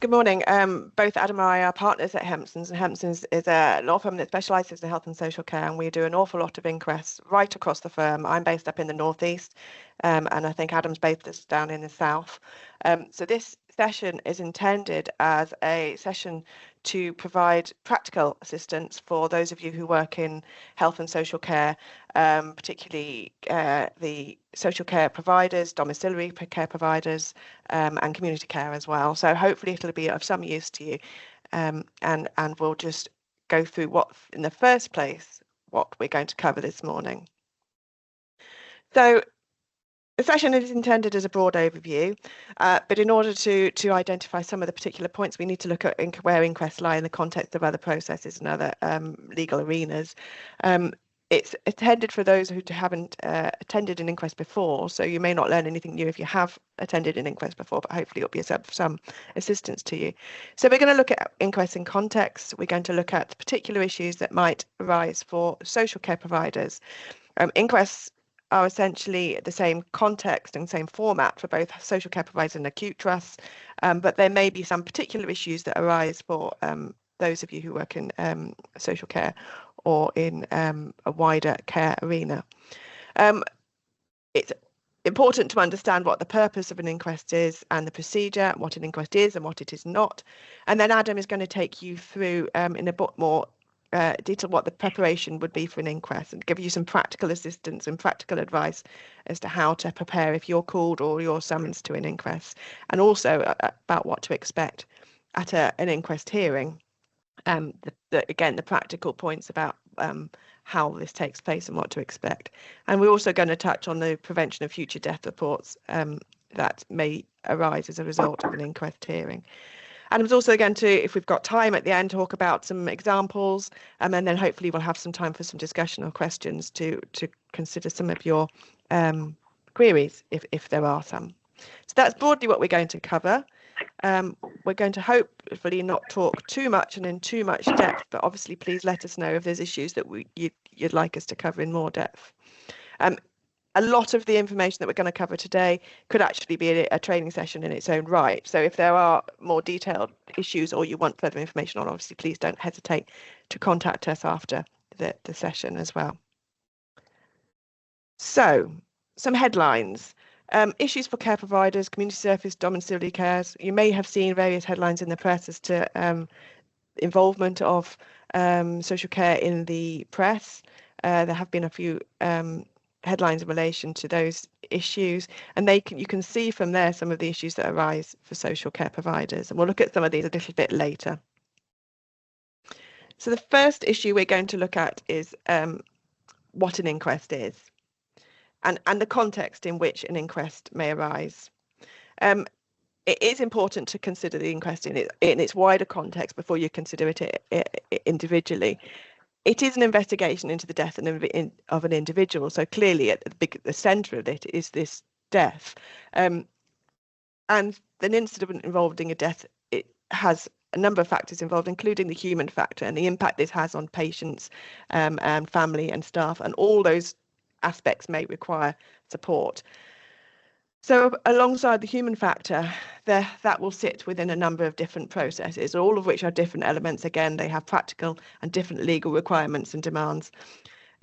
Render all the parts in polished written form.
Good morning. Both Adam and I are partners at Hempsons, and Hempsons is a law firm that specialises in health and social care, and we do an awful lot of inquests right across the firm. I'm based up in the northeast, and I think Adam's based down in the south. So this session is intended as a session to provide practical assistance for those of you who work in health and social care, particularly the social care providers, domiciliary care providers, and community care as well. So hopefully it'll be of some use to you, and we'll just go through what, in the first place, what we're going to cover this morning. So the session is intended as a broad overview, but in order to identify some of the particular points, we need to look at where inquests lie in the context of other processes and other legal arenas. It's intended for those who haven't attended an inquest before, so you may not learn anything new if you have attended an inquest before, but hopefully it'll be of some assistance to you. So we're going to look at inquests in context. We're going to look at particular issues that might arise for social care providers. Inquests are essentially the same context and same format for both social care providers and acute trusts, but there may be some particular issues that arise for those of you who work in social care or in a wider care arena. It's important to understand what the purpose of an inquest is and the procedure, what an inquest is and what it is not. And then Adam is going to take you through in a bit more detail what the preparation would be for an inquest and give you some practical assistance and practical advice as to how to prepare if you're called or you're summoned to an inquest, and also about what to expect at an inquest hearing. Again, the practical points about how this takes place and what to expect. And we're also going to touch on the prevention of future death reports that may arise as a result of an inquest hearing. Adam's also going to, if we've got time at the end, talk about some examples, and then hopefully we'll have some time for some discussion or questions to consider some of your queries, if there are some. So that's broadly what we're going to cover. We're going to hopefully not talk too much and in too much depth, but obviously please let us know if there's issues that you'd like us to cover in more depth. A lot of the information that we're going to cover today could actually be a training session in its own right. So if there are more detailed issues or you want further information on, obviously please don't hesitate to contact us after the session as well. So some headlines. Issues for care providers, community service, domiciliary cares. You may have seen various headlines in the press as to involvement of social care in the press. There have been a few headlines in relation to those issues, and you can see from there some of the issues that arise for social care providers, and we'll look at some of these a little bit later. So the first issue we're going to look at is what an inquest is and the context in which an inquest may arise. It is important to consider the inquest in its wider context before you consider it individually. It is an investigation into the death of an individual, so clearly at the centre of it is this death. And an incident involving a death, it has a number of factors involved, including the human factor and the impact this has on patients and family and staff, and all those aspects may require support. So alongside the human factor, that will sit within a number of different processes, all of which are different elements. Again, they have practical and different legal requirements and demands.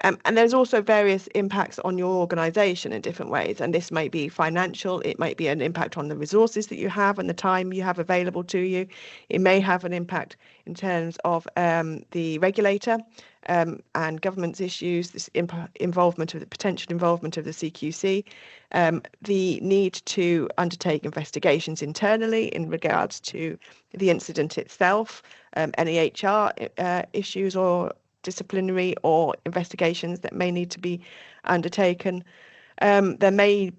And there's also various impacts on your organisation in different ways. And this may be financial, it might be an impact on the resources that you have and the time you have available to you. It may have an impact in terms of the regulator and government's issues, this involvement of the potential involvement of the CQC, the need to undertake investigations internally in regards to the incident itself, any HR issues or disciplinary or investigations that may need to be undertaken. There may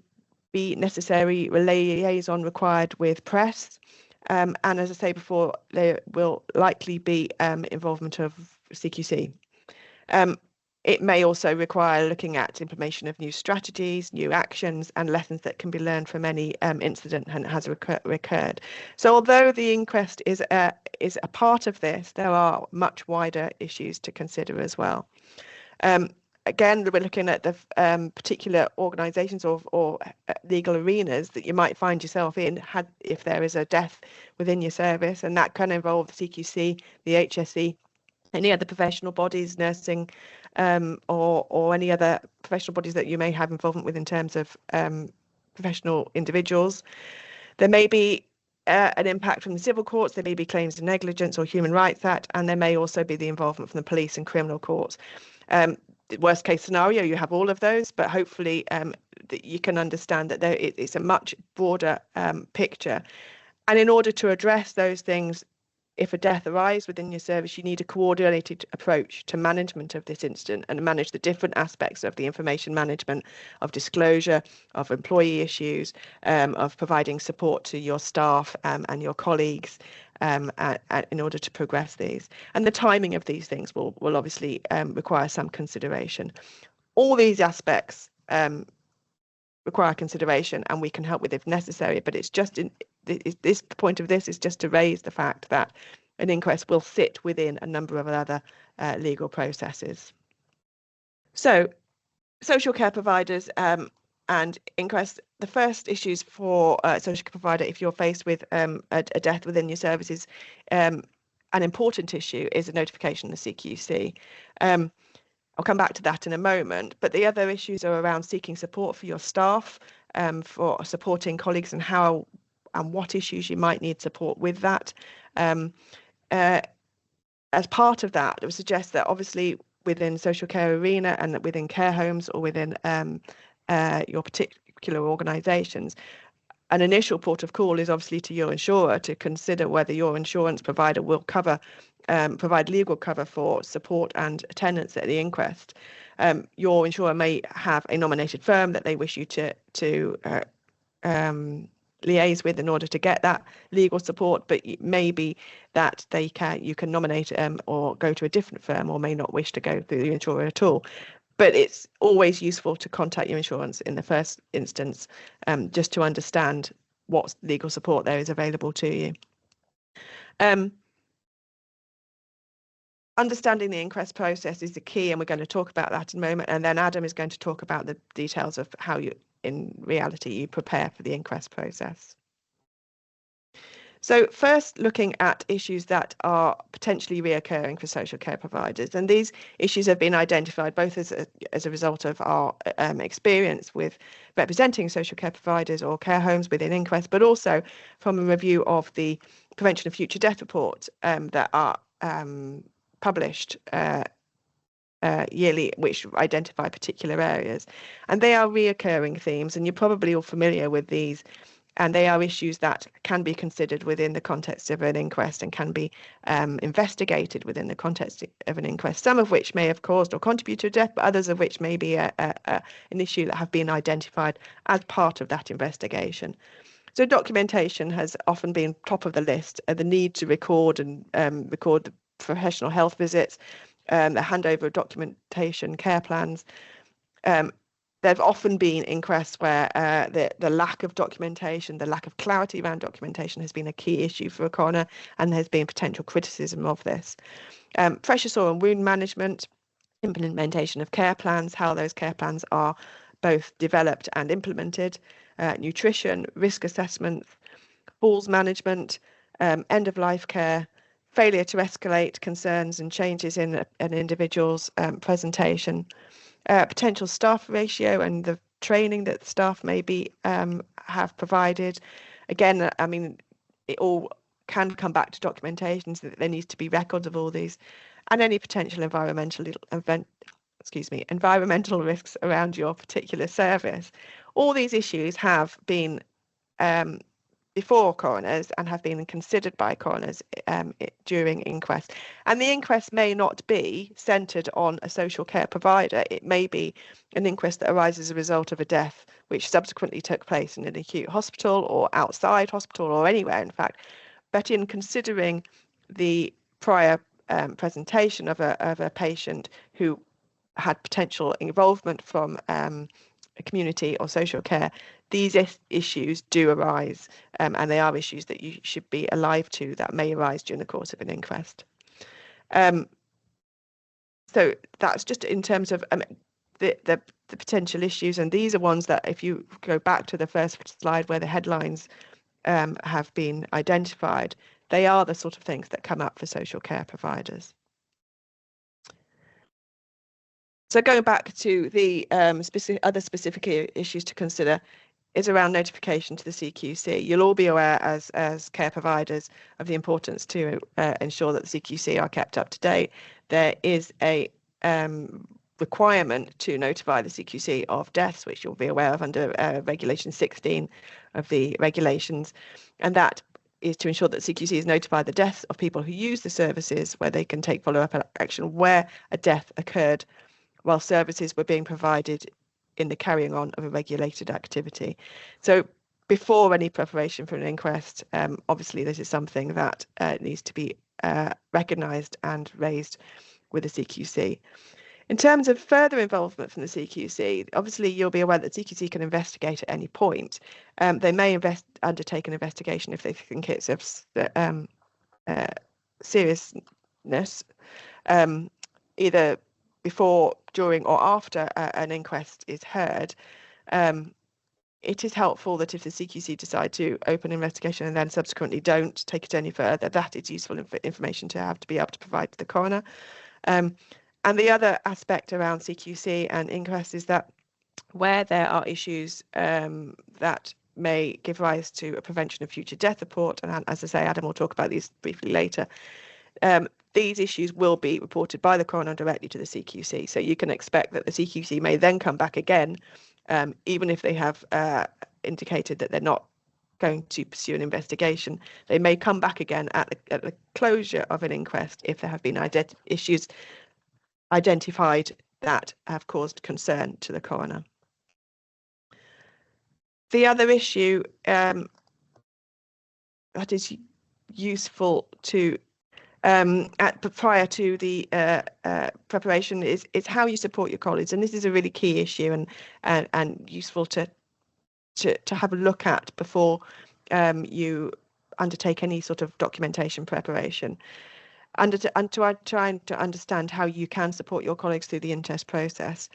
be necessary liaison required with press, and as I say before, there will likely be involvement of CQC. It may also require looking at implementation of new strategies, new actions, and lessons that can be learned from any incident that has occurred. So although the inquest is a part of this, there are much wider issues to consider as well. again, we're looking at the particular organisations or legal arenas that you might find yourself in if there is a death within your service, and that can involve the CQC, the HSE, any other professional bodies, nursing, or any other professional bodies that you may have involvement with in terms of professional individuals. There may be an impact from the civil courts, there may be claims of negligence or Human Rights Act, and there may also be the involvement from the police and criminal courts. The worst case scenario, you have all of those, but hopefully that you can understand that it's a much broader picture. And in order to address those things, if a death arises within your service, you need a coordinated approach to management of this incident and manage the different aspects of the information management, of disclosure, of employee issues, of providing support to your staff and your colleagues in order to progress these. And the timing of these things will obviously require some consideration. All these aspects require consideration, and we can help with if necessary, but it's just the point of this is just to raise the fact that an inquest will sit within a number of other legal processes. So social care providers and inquests, the first issues for a social care provider, if you're faced with a death within your services, an important issue is a notification of the CQC. I'll come back to that in a moment, but the other issues are around seeking support for your staff, for supporting colleagues, and how and what issues you might need support with that. As part of that, I would suggest that obviously within social care arena and within care homes or within your particular organisations, an initial port of call is obviously to your insurer to consider whether your insurance provider will provide legal cover for support and attendance at the inquest. Your insurer may have a nominated firm that they wish you to liaise with in order to get that legal support, but it may be that you can nominate or go to a different firm, or may not wish to go through the insurer at all. But it's always useful to contact your insurance in the first instance, just to understand what legal support there is available to you. Understanding the inquest process is the key, and we're going to talk about that in a moment. And then Adam is going to talk about the details of how in reality you prepare for the inquest process. So first, looking at issues that are potentially reoccurring for social care providers, and these issues have been identified both as a result of our experience with representing social care providers or care homes within inquests, but also from a review of the Prevention of Future Death report that are published yearly, which identify particular areas. And they are reoccurring themes, and you're probably all familiar with these. And they are issues that can be considered within the context of an inquest and can be investigated within the context of an inquest, some of which may have caused or contributed to death, but others of which may be an issue that have been identified as part of that investigation. So documentation has often been top of the list, the need to record and record the professional health visits, the handover of documentation, care plans. There have often been inquests where the lack of documentation, the lack of clarity around documentation has been a key issue for a coroner, and there's been potential criticism of this. Pressure sore and wound management, implementation of care plans, how those care plans are both developed and implemented, nutrition, risk assessments, falls management, end-of-life care, failure to escalate concerns and changes in an individual's presentation, potential staff ratio and the training that staff maybe have provided. Again, I mean, it all can come back to documentation, so that there needs to be records of all these, and any potential environmental risks around your particular service. All these issues have been before coroners and have been considered by coroners during inquests. And the inquest may not be centred on a social care provider. It may be an inquest that arises as a result of a death which subsequently took place in an acute hospital or outside hospital or anywhere, in fact. But in considering the prior presentation of a patient who had potential involvement from community or social care, these issues do arise, and they are issues that you should be alive to that may arise during the course of an inquest. So that's just in terms of the potential issues, and these are ones that, if you go back to the first slide where the headlines have been identified, they are the sort of things that come up for social care providers. So going back to the other specific issues to consider is around notification to the CQC. You'll all be aware as care providers of the importance to ensure that the CQC are kept up to date. There is a requirement to notify the CQC of deaths, which you'll be aware of under Regulation 16 of the regulations, and that is to ensure that CQC is notified the deaths of people who use the services, where they can take follow-up action where a death occurred while services were being provided in the carrying on of a regulated activity. So before any preparation for an inquest, obviously this is something that needs to be recognised and raised with the CQC. In terms of further involvement from the CQC, obviously you'll be aware that CQC can investigate at any point. They may undertake an investigation if they think it's of seriousness, either before, during, or after an inquest is heard. It is helpful that if the CQC decide to open an investigation and then subsequently don't take it any further, that is useful information to have to be able to provide to the coroner. And the other aspect around CQC and inquest is that where there are issues that may give rise to a prevention of future death report, and as I say, Adam will talk about these briefly later, these issues will be reported by the coroner directly to the CQC. So you can expect that the CQC may then come back again, even if they have indicated that they're not going to pursue an investigation. They may come back again at the closure of an inquest if there have been issues identified that have caused concern to the coroner. The other issue that is useful to prior to the preparation is how you support your colleagues, and this is a really key issue and useful to have a look at before you undertake any sort of documentation preparation. And trying to understand how you can support your colleagues through the in-test process.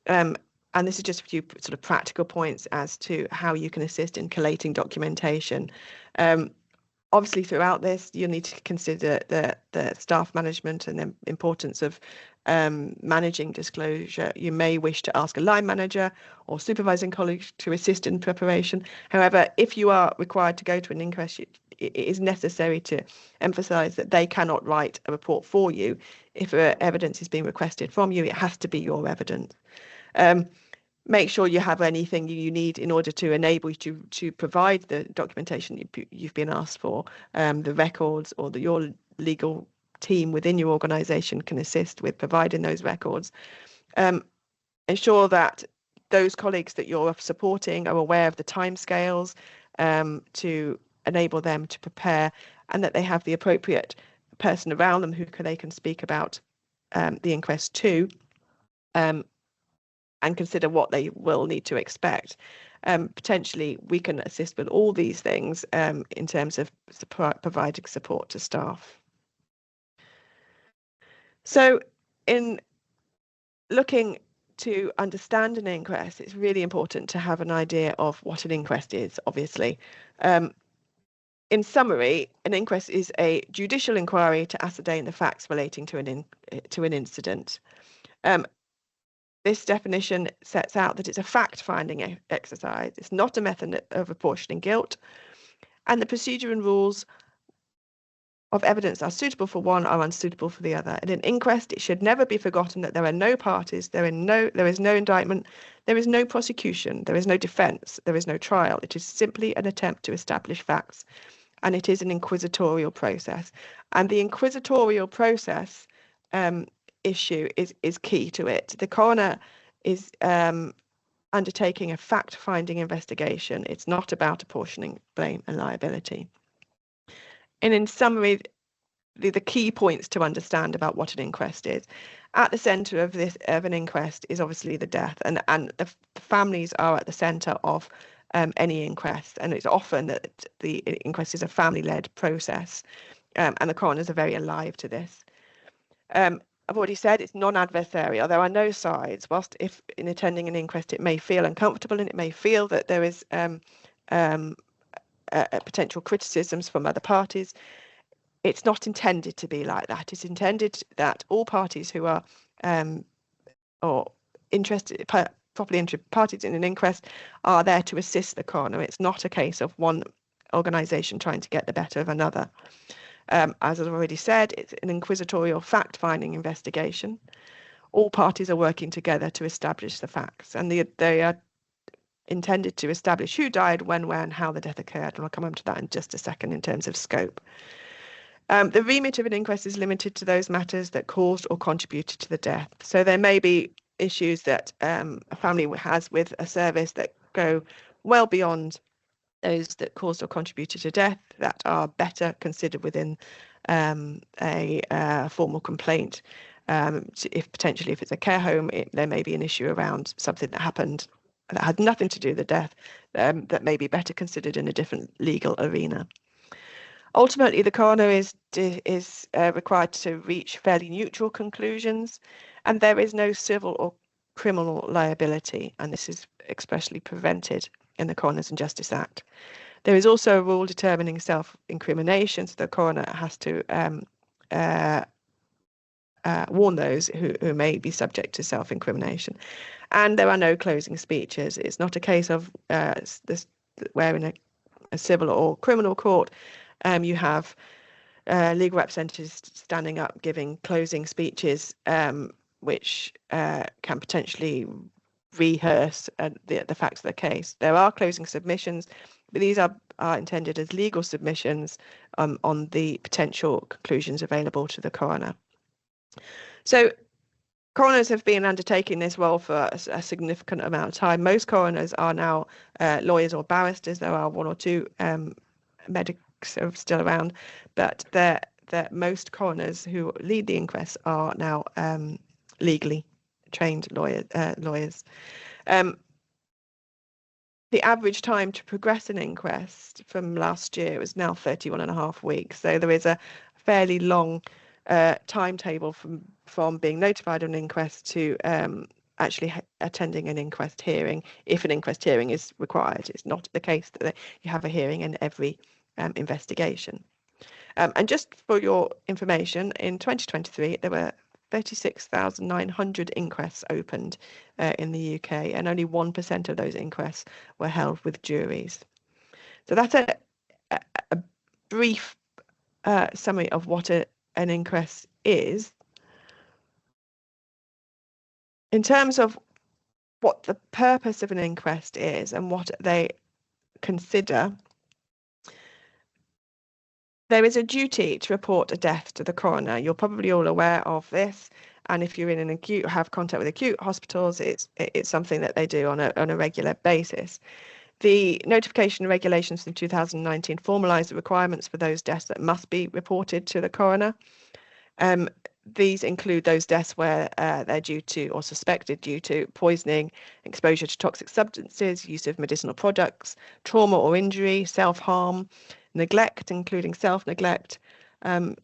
And this is just a few sort of practical points as to how you can assist in collating documentation. Obviously, throughout this, you'll need to consider the staff management and the importance of managing disclosure. You may wish to ask a line manager or supervising colleagues to assist in preparation. However, if you are required to go to an inquest, it is necessary to emphasise that they cannot write a report for you. If evidence is being requested from you, it has to be your evidence. Make sure you have anything you need in order to enable you to provide the documentation you've been asked for. The records or your legal team within your organisation can assist with providing those records. Ensure that those colleagues that you're supporting are aware of the timescales to enable them to prepare, and that they have the appropriate person around them who they can speak about the inquest to, and consider what they will need to expect. Potentially, we can assist with all these things in terms of providing support to staff. So in looking to understand an inquest, it's really important to have an idea of what an inquest is, obviously. In summary, an inquest is a judicial inquiry to ascertain the facts relating to an incident. This definition sets out that it's a fact-finding exercise. It's not a method of apportioning guilt, and the procedure and rules of evidence are suitable for one are unsuitable for the other. In an inquest, it should never be forgotten that there are no parties, there is no indictment, there is no prosecution, there is no defence, there is no trial. It is simply an attempt to establish facts, and it is an inquisitorial process. And the inquisitorial process issue is key to it. The coroner is undertaking a fact-finding investigation. It's not about apportioning blame and liability. And in summary, the key points to understand about what an inquest is. At the centre of an inquest is obviously the death, and the families are at the centre of any inquest, and it's often that the inquest is a family-led process, and the coroners are very alive to this. I've already said it's non-adversarial. There are no sides. Whilst if in attending an inquest it may feel uncomfortable and it may feel that there is potential criticisms from other parties, it's not intended to be like that. It's intended that all parties who are or interested, properly interested parties in an inquest are there to assist the coroner. It's not a case of one organisation trying to get the better of another. As I've already said, it's an inquisitorial fact-finding investigation. All parties are working together to establish the facts, and they are intended to establish who died, when, where, and how the death occurred. And I'll come on to that in just a second in terms of scope. The remit of an inquest is limited to those matters that caused or contributed to the death. So there may be issues that a family has with a service that go well beyond those that caused or contributed to death, that are better considered within a formal complaint. If it's a care home, there may be an issue around something that happened that had nothing to do with the death, that may be better considered in a different legal arena. Ultimately, the coroner is required to reach fairly neutral conclusions, and there is no civil or criminal liability, and this is expressly prevented in the Coroners and Justice Act. There is also a rule determining self-incrimination, so the coroner has to warn those who may be subject to self-incrimination. And there are no closing speeches. It's not a case of where in a civil or criminal court you have legal representatives standing up giving closing speeches, which can potentially rehearse the facts of the case. There are closing submissions, but these are intended as legal submissions on the potential conclusions available to the coroner. So coroners have been undertaking this role for a significant amount of time. Most coroners are now lawyers or barristers. There are one or two medics still around, but most coroners who lead the inquests are now legally trained lawyers. The average time to progress an inquest from last year was now 31.5 weeks. So there is a fairly long timetable from being notified of an inquest to actually attending an inquest hearing, if an inquest hearing is required. It's not the case that you have a hearing in every investigation. And just for your information, in 2023, there were 36,900 inquests opened in the UK, and only 1% of those inquests were held with juries. So that's a brief summary of what an inquest is. In terms of what the purpose of an inquest is and what they consider, there is a duty to report a death to the coroner. You're probably all aware of this, and if you're in an acute, have contact with acute hospitals, it's something that they do on a regular basis. The notification regulations from 2019 formalised the requirements for those deaths that must be reported to the coroner. These include those deaths where they're due to or suspected due to poisoning, exposure to toxic substances, use of medicinal products, trauma or injury, self-harm, neglect, including self-neglect,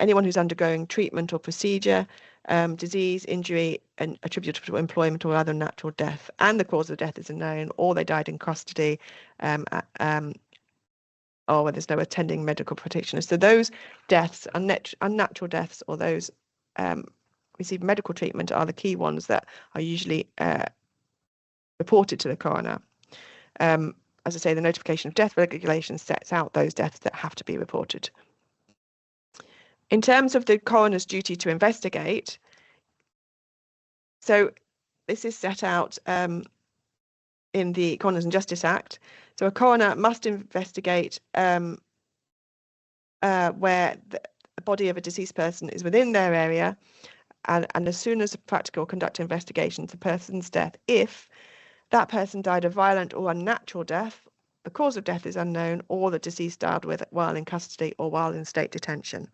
anyone who's undergoing treatment or procedure, disease, injury, and attributable to employment or other natural death, and the cause of death is unknown, or they died in custody, or where there's no attending medical practitioner. So those deaths, unnatural deaths, or those receive medical treatment, are the key ones that are usually reported to the coroner. As I say, the notification of death regulation sets out those deaths that have to be reported. In terms of the coroner's duty to investigate, so this is set out in the Coroners and Justice Act. So a coroner must investigate where the body of a deceased person is within their area, and as soon as practical, conduct investigations of the person's death if that person died a violent or unnatural death, the cause of death is unknown, or the deceased died while in custody or while in state detention.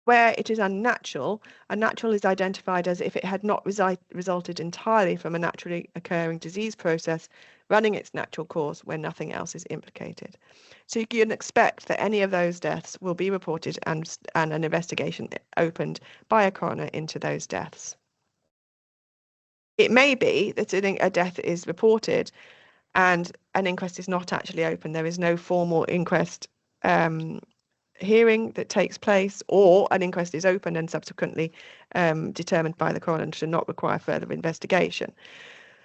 Where it is unnatural, unnatural is identified as if it had not resulted entirely from a naturally occurring disease process running its natural course where nothing else is implicated. So you can expect that any of those deaths will be reported and an investigation opened by a coroner into those deaths. It may be that a death is reported and an inquest is not actually open. There is no formal inquest hearing that takes place, or an inquest is opened and subsequently determined by the coroner to not require further investigation.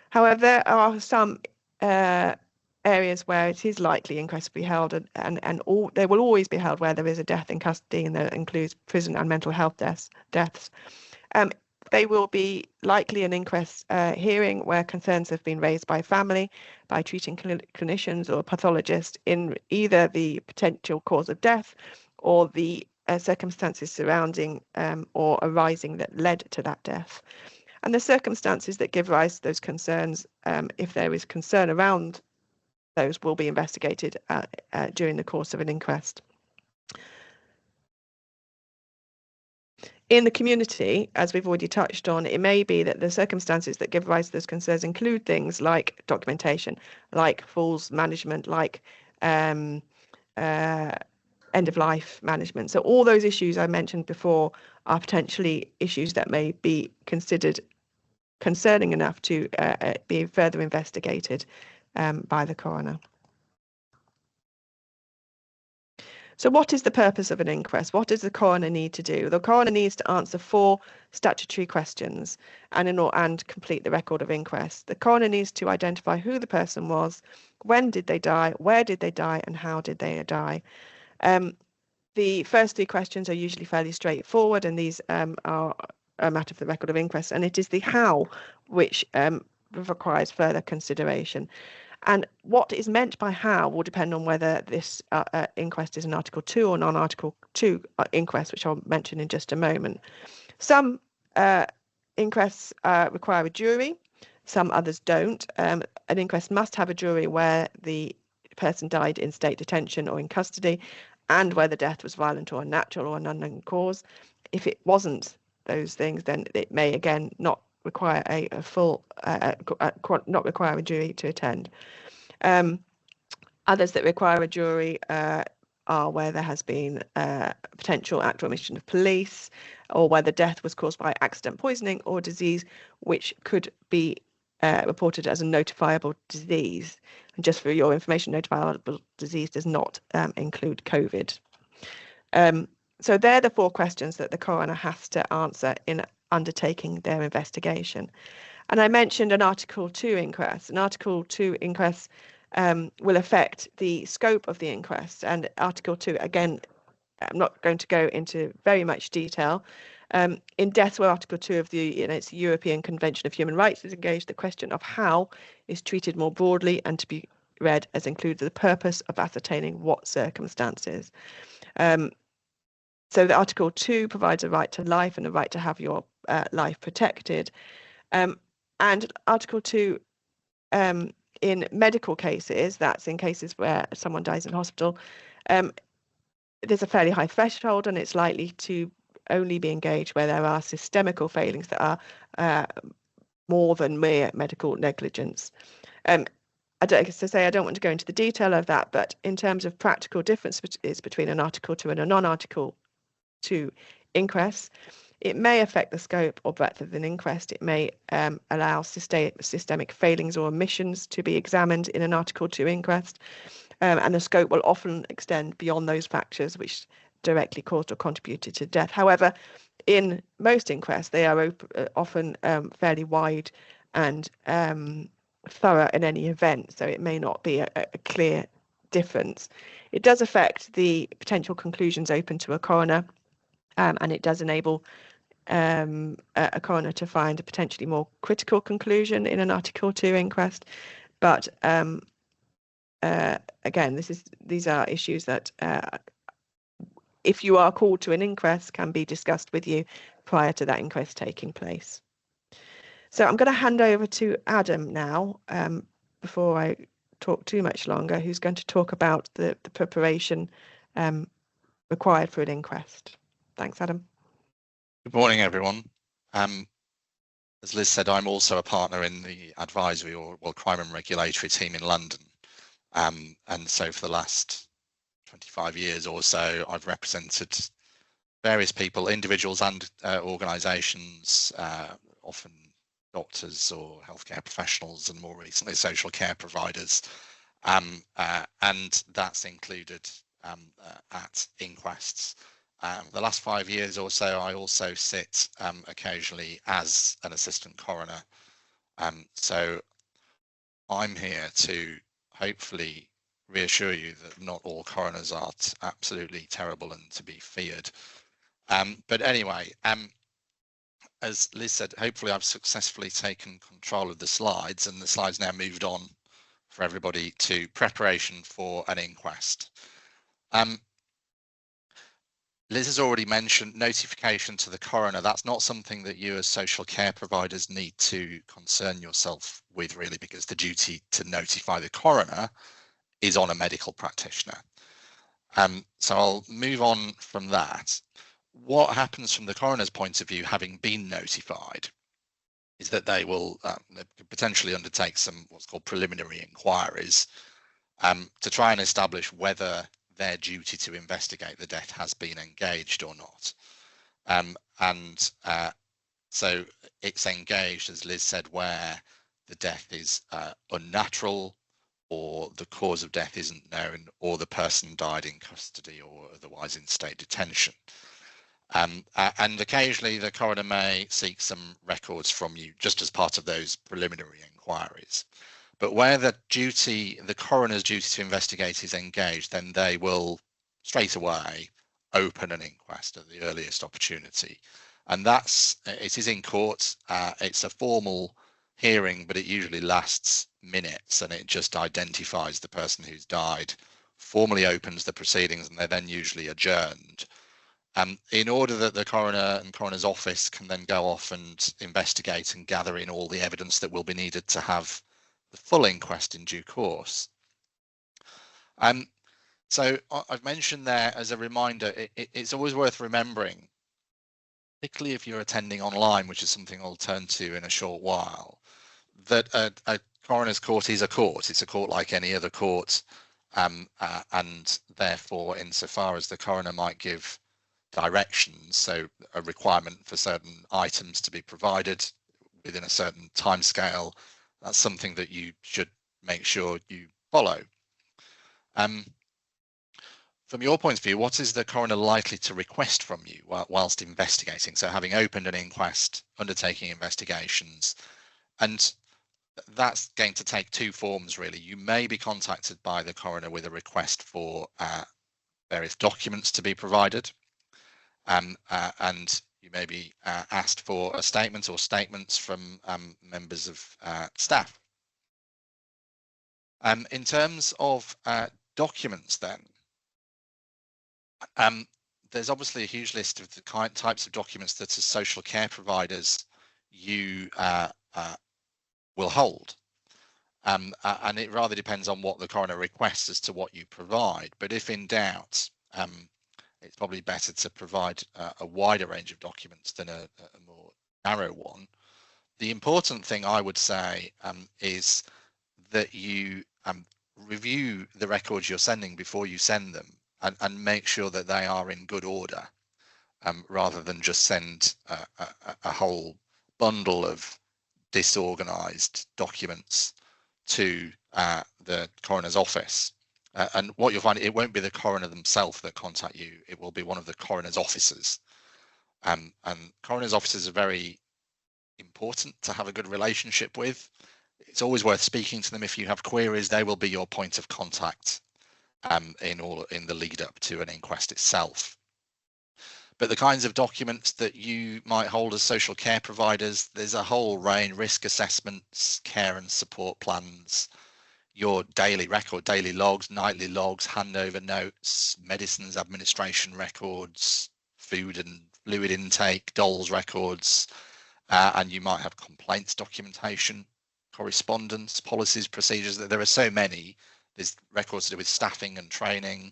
However, there are some areas where it is likely inquests will be held, and they will always be held where there is a death in custody, and that includes prison and mental health deaths. They will be likely an inquest hearing where concerns have been raised by family, by treating clinicians or pathologists in either the potential cause of death or the circumstances surrounding or arising that led to that death. And the circumstances that give rise to those concerns, if there is concern around those, will be investigated during the course of an inquest. In the community, as we've already touched on, it may be that the circumstances that give rise to those concerns include things like documentation, like falls management, like end-of-life management. So all those issues I mentioned before are potentially issues that may be considered concerning enough to be further investigated by the coroner. So what is the purpose of an inquest? What does the coroner need to do? The coroner needs to answer 4 statutory questions and complete the record of inquest. The coroner needs to identify who the person was, when did they die, where did they die, and how did they die. The first 3 questions are usually fairly straightforward, and these are a matter of the record of inquest, and it is the how which requires further consideration. And what is meant by how will depend on whether this inquest is an Article 2 or non-Article 2 inquest, which I'll mention in just a moment. Some inquests require a jury, some others don't. An inquest must have a jury where the person died in state detention or in custody, and where the death was violent or unnatural or an unknown cause. If it wasn't those things, then it may again not require a full, not require a jury to attend. Others that require a jury are where there has been potential act or omission of police, or where the death was caused by accident, poisoning, or disease, which could be reported as a notifiable disease. And just for your information, notifiable disease does not include COVID. So they're the 4 questions that the coroner has to answer in undertaking their investigation. And I mentioned an Article 2 inquest. An Article 2 inquest will affect the scope of the inquest. And Article 2, again, I'm not going to go into very much detail. In deaths where Article 2 of the European Convention of Human Rights is engaged, the question of how is treated more broadly and to be read as includes the purpose of ascertaining what circumstances. So the Article 2 provides a right to life and a right to have your life protected. And Article 2 in medical cases, that's in cases where someone dies in hospital, there's a fairly high threshold, and it's likely to only be engaged where there are systemical failings that are more than mere medical negligence. I don't want to go into the detail of that, but in terms of practical differences between an Article 2 and a non-Article 2 inquest, it may affect the scope or breadth of an inquest. It may allow systemic failings or omissions to be examined in an Article 2 inquest, and the scope will often extend beyond those factors which directly caused or contributed to death. However, in most inquests, they are often fairly wide and thorough in any event, so it may not be a clear difference. It does affect the potential conclusions open to a coroner, and it does enable a coroner to find a potentially more critical conclusion in an Article 2 inquest. But again, these are issues that, if you are called to an inquest, can be discussed with you prior to that inquest taking place. So I'm going to hand over to Adam now, before I talk too much longer, who's going to talk about the preparation required for an inquest. Thanks, Adam. Good morning, everyone. As Liz said, I'm also a partner in the advisory or crime and regulatory team in London. And so for the last 25 years or so, I've represented various people, individuals and organisations, often doctors or healthcare professionals, and more recently social care providers. And that's included at inquests. The last 5 years or so, I also sit occasionally as an assistant coroner. So I'm here to hopefully reassure you that not all coroners are absolutely terrible and to be feared. But anyway, as Liz said, hopefully I've successfully taken control of the slides, and the slides now moved on for everybody to preparation for an inquest. Liz has already mentioned notification to the coroner. That's not something that you as social care providers need to concern yourself with, really, because the duty to notify the coroner is on a medical practitioner. So I'll move on from that. What happens from the coroner's point of view, having been notified, is that they will potentially undertake some what's called preliminary inquiries to try and establish whether their duty to investigate the death has been engaged or not. So it's engaged, as Liz said, where the death is unnatural, or the cause of death isn't known, or the person died in custody or otherwise in state detention. And occasionally the coroner may seek some records from you just as part of those preliminary inquiries. But where the coroner's duty to investigate is engaged, then they will straight away open an inquest at the earliest opportunity. And it is in court. It's a formal hearing, but it usually lasts minutes, and it just identifies the person who's died, formally opens the proceedings, and they're then usually adjourned. In order that the coroner and coroner's office can then go off and investigate and gather in all the evidence that will be needed to have the full inquest in due course. So I've mentioned there as a reminder, it's always worth remembering, particularly if you're attending online, which is something I'll turn to in a short while, that a coroner's court is a court. It's a court like any other court, and therefore, insofar as the coroner might give directions, so a requirement for certain items to be provided within a certain timescale, that's something that you should make sure you follow. From your point of view, what is the coroner likely to request from you whilst investigating? So having opened an inquest, undertaking investigations, and that's going to take two forms, really. You may be contacted by the coroner with a request for various documents to be provided, and you may be asked for a statement or statements from members of staff. In terms of documents, then, there's obviously a huge list of the types of documents that as social care providers you will hold. And it rather depends on what the coroner requests as to what you provide. But if in doubt, it's probably better to provide a wider range of documents than a more narrow one. The important thing I would say is that you review the records you're sending before you send them, and make sure that they are in good order, rather than just send a whole bundle of disorganized documents to the coroner's office. And what you'll find, it won't be the coroner themselves that contact you, it will be one of the coroner's officers. And coroner's officers are very important to have a good relationship with. It's always worth speaking to them if you have queries. They will be your point of contact in the lead up to an inquest itself. But the kinds of documents that you might hold as social care providers, there's a whole range: risk assessments, care and support plans, your daily record, daily logs, nightly logs, handover notes, medicines administration records, food and fluid intake, DOLS records, and you might have complaints documentation, correspondence, policies, procedures. There are so many. There's records to do with staffing and training.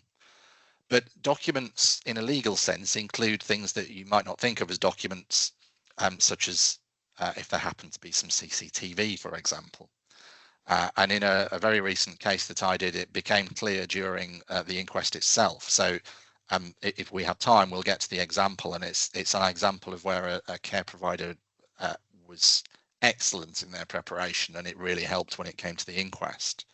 But documents in a legal sense include things that you might not think of as documents, such as if there happened to be some CCTV, for example. And in a very recent case that I did, it became clear during the inquest itself. So if we have time, we'll get to the example, and it's an example of where a care provider was excellent in their preparation, and it really helped when it came to the inquest.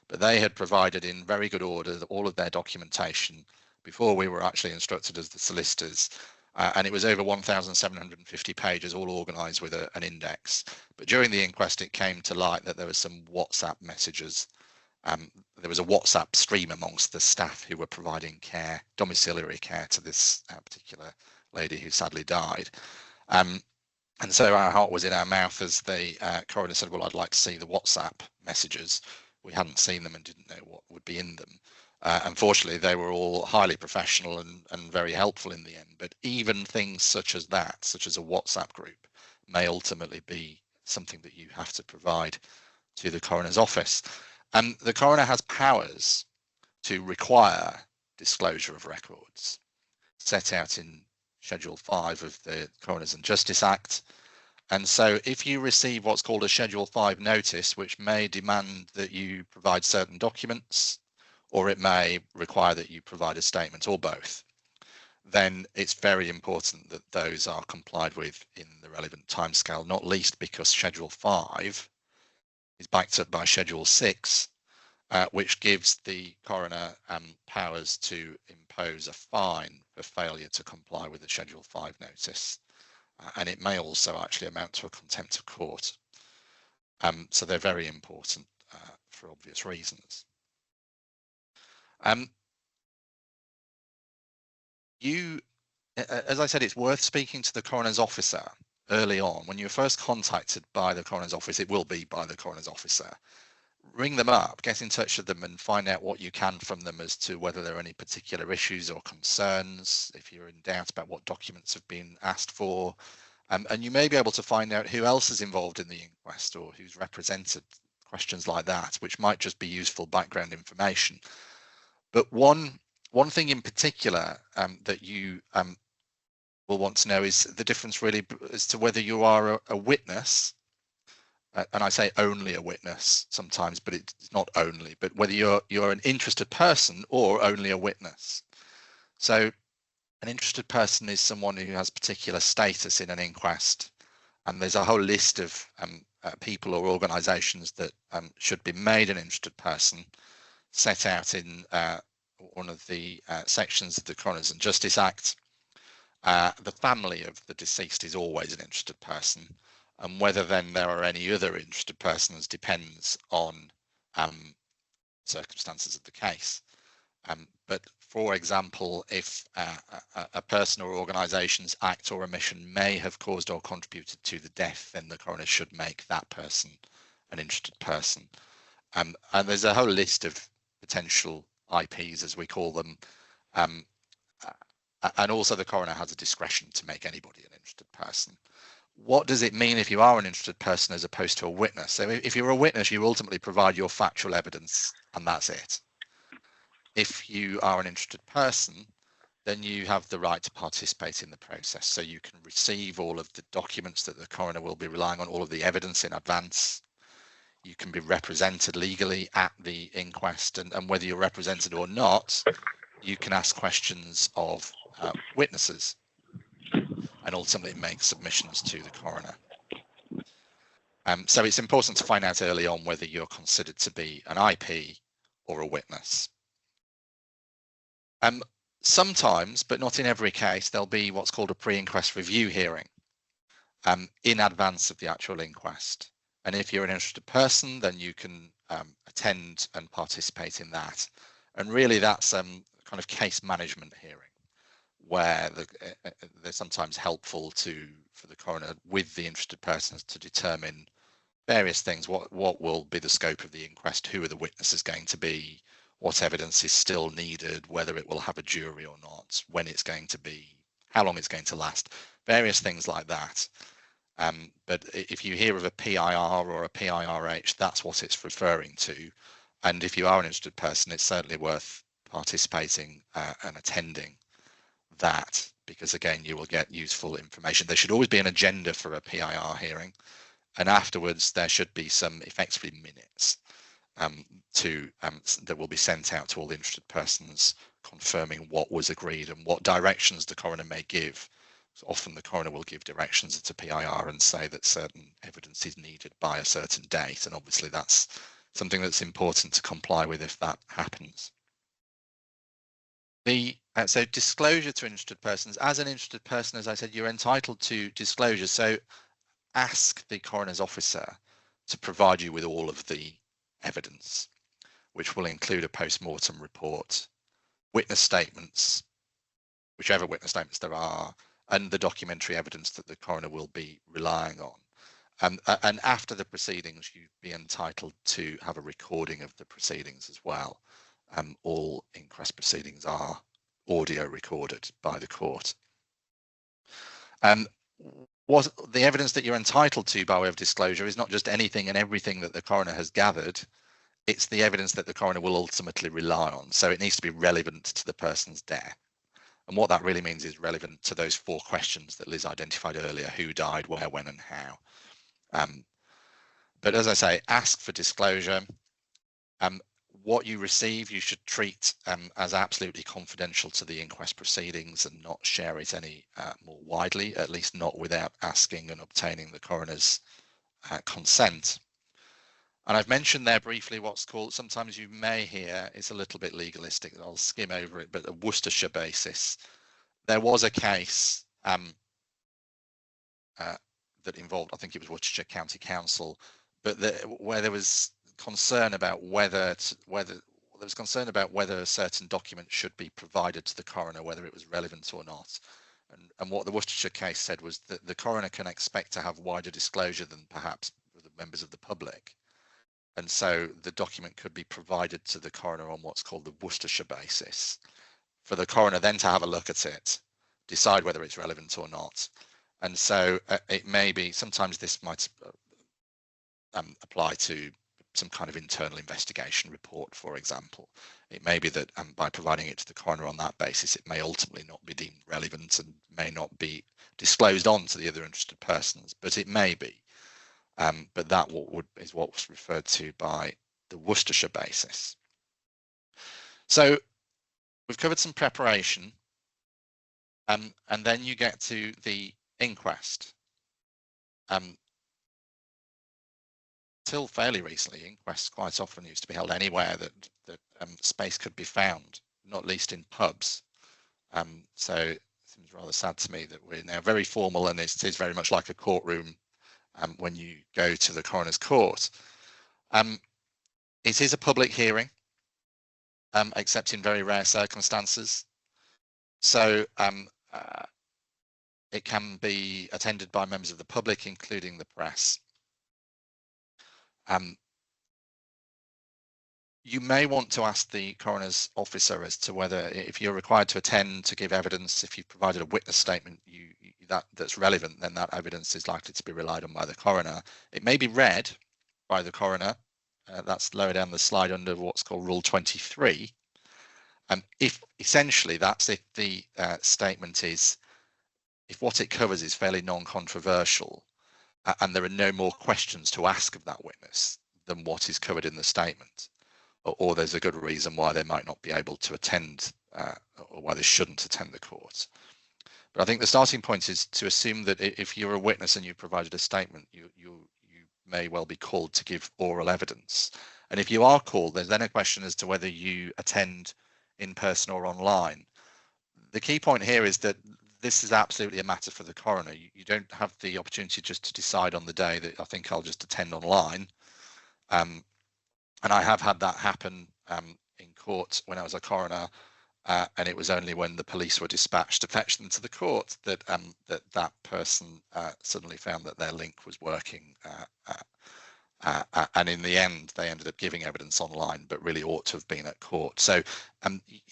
But they had provided in very good order all of their documentation before we were actually instructed as the solicitors. And it was over 1,750 pages, all organised with an index. But during the inquest, it came to light that there were some WhatsApp messages. There was a WhatsApp stream amongst the staff who were providing care, domiciliary care, to this particular lady who sadly died. And so our heart was in our mouth as the coroner said, well, I'd like to see the WhatsApp messages. We hadn't seen them and didn't know what would be in them. Unfortunately, they were all highly professional and very helpful in the end. But even things such as that, such as a WhatsApp group, may ultimately be something that you have to provide to the coroner's office. And the coroner has powers to require disclosure of records set out in Schedule 5 of the Coroners and Justice Act. And so if you receive what's called a Schedule 5 notice, which may demand that you provide certain documents, or it may require that you provide a statement, or both, then it's very important that those are complied with in the relevant timescale, not least because Schedule 5 is backed up by Schedule 6, which gives the coroner powers to impose a fine for failure to comply with the Schedule 5 notice. And it may also actually amount to a contempt of court. So they're very important for obvious reasons. As I said, it's worth speaking to the coroner's officer early on. When you're first contacted by the coroner's office, it will be by the coroner's officer. Ring them up, get in touch with them and find out what you can from them as to whether there are any particular issues or concerns, if you're in doubt about what documents have been asked for. And you may be able to find out who else is involved in the inquest or who's represented, questions like that, which might just be useful background information. But one thing in particular that you will want to know is the difference really as to whether you are a witness. And I say only a witness sometimes, but it's not only, but whether you're an interested person or only a witness. So an interested person is someone who has particular status in an inquest, and there's a whole list of people or organisations that should be made an interested person, set out in one of the sections of the Coroners and Justice Act. The family of the deceased is always an interested person. And whether then there are any other interested persons depends on circumstances of the case. But for example, if a person or organisation's act or omission may have caused or contributed to the death, then the coroner should make that person an interested person. And there's a whole list of potential IPs, as we call them. And also the coroner has a discretion to make anybody an interested person. What does it mean if you are an interested person as opposed to a witness? So if you're a witness, you ultimately provide your factual evidence and that's it. If you are an interested person, then you have the right to participate in the process. So you can receive all of the documents that the coroner will be relying on, all of the evidence in advance. You can be represented legally at the inquest, and whether you're represented or not, you can ask questions of witnesses and ultimately make submissions to the coroner. So it's important to find out early on whether you're considered to be an IP or a witness. Sometimes, but not in every case, there'll be what's called a pre-inquest review hearing in advance of the actual inquest. And if you're an interested person, then you can attend and participate in that. And really that's kind of case management hearing, where they're sometimes helpful for the coroner with the interested persons to determine various things. What will be the scope of the inquest? Who are the witnesses going to be? What evidence is still needed? Whether it will have a jury or not? When it's going to be? How long it's going to last? Various things like that. But if you hear of a PIR or a PIRH, that's what it's referring to. And if you are an interested person, it's certainly worth participating and attending that, because again, you will get useful information. There should always be an agenda for a PIR hearing, and afterwards there should be some effectively minutes that will be sent out to all interested persons, confirming what was agreed and what directions the coroner may give. So often the coroner will give directions to PIR and say that certain evidence is needed by a certain date, and obviously that's something that's important to comply with if that happens. So disclosure to interested persons. As an interested person, as I said, you're entitled to disclosure. So ask the coroner's officer to provide you with all of the evidence, which will include a post-mortem report, witness statements, whichever witness statements there are, and the documentary evidence that the coroner will be relying on. And after the proceedings, you'd be entitled to have a recording of the proceedings as well. All inquest proceedings are audio recorded by the court. What the evidence that you're entitled to by way of disclosure is not just anything and everything that the coroner has gathered. It's the evidence that the coroner will ultimately rely on. So it needs to be relevant to the person's death. And what that really means is relevant to those 4 questions that Liz identified earlier: who died, where, when, and how. But as I say, ask for disclosure. What you receive, you should treat as absolutely confidential to the inquest proceedings and not share it any more widely, at least not without asking and obtaining the coroner's consent. And I've mentioned there briefly what's called, sometimes you may hear, it's a little bit legalistic, I'll skim over it, but a Worcestershire basis. There was a case that involved, I think it was Worcestershire County Council, but where there was concern about whether a certain document should be provided to the coroner, whether it was relevant or not. And what the Worcestershire case said was that the coroner can expect to have wider disclosure than perhaps the members of the public. And so the document could be provided to the coroner on what's called the Worcestershire basis, for the coroner then to have a look at it, decide whether it's relevant or not. And so it may be, sometimes this might apply to some kind of internal investigation report, for example. It may be that by providing it to the coroner on that basis, it may ultimately not be deemed relevant and may not be disclosed on to the other interested persons, but it may be. But that is what was referred to by the Worcestershire basis. So we've covered some preparation, and then you get to the inquest. Till fairly recently, inquests quite often used to be held anywhere that space could be found, not least in pubs. So it seems rather sad to me that we're now very formal, and it is very much like a courtroom when you go to the coroner's court. It is a public hearing, except in very rare circumstances. So it can be attended by members of the public, including the press. You may want to ask the coroner's officer as to whether, if you're required to attend to give evidence, if you've provided a witness statement that's relevant, then that evidence is likely to be relied on by the coroner. It may be read by the coroner. That's lower down the slide under what's called Rule 23. If essentially that's if the statement is, if what it covers is fairly non-controversial, and there are no more questions to ask of that witness than what is covered in the statement, or there's a good reason why they might not be able to attend, or why they shouldn't attend the court. But I think the starting point is to assume that if you're a witness and you provided a statement, you may well be called to give oral evidence. And if you are called, there's then a question as to whether you attend in person or online. The key point here is that this is absolutely a matter for the coroner. You don't have the opportunity just to decide on the day that I think I'll just attend online. And I have had that happen in court when I was a coroner, and it was only when the police were dispatched to fetch them to the court that that person suddenly found that their link was working. And in the end, they ended up giving evidence online, but really ought to have been at court. So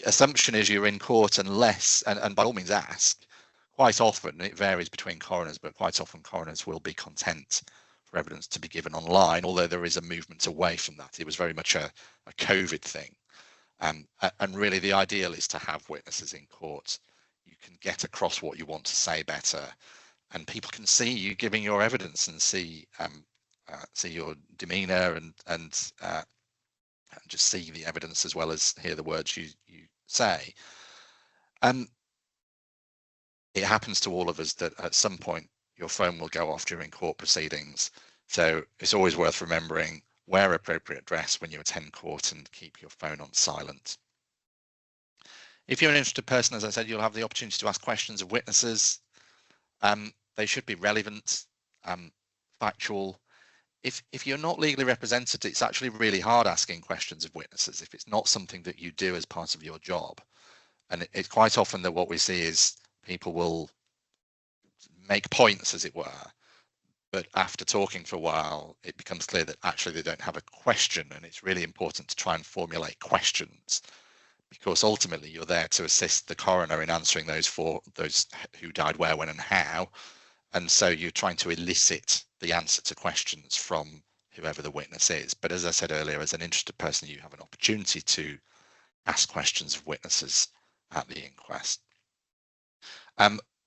assumption is you're in court unless, and by all means ask. Quite often, it varies between coroners, but quite often coroners will be content for evidence to be given online, although there is a movement away from that. It was very much a COVID thing. And really the ideal is to have witnesses in court. You can get across what you want to say better, and people can see you giving your evidence and see your demeanor and just see the evidence as well as hear the words you say. It happens to all of us that at some point your phone will go off during court proceedings. So it's always worth remembering, wear appropriate dress when you attend court and keep your phone on silent. If you're an interested person, as I said, you'll have the opportunity to ask questions of witnesses. They should be relevant, factual. If you're not legally represented, it's actually really hard asking questions of witnesses if it's not something that you do as part of your job. And it's quite often that what we see is people will make points, as it were, but after talking for a while, it becomes clear that actually they don't have a question, and it's really important to try and formulate questions, because ultimately you're there to assist the coroner in answering those who died where, when, and how. And so you're trying to elicit the answer to questions from whoever the witness is. But as I said earlier, as an interested person, you have an opportunity to ask questions of witnesses at the inquest.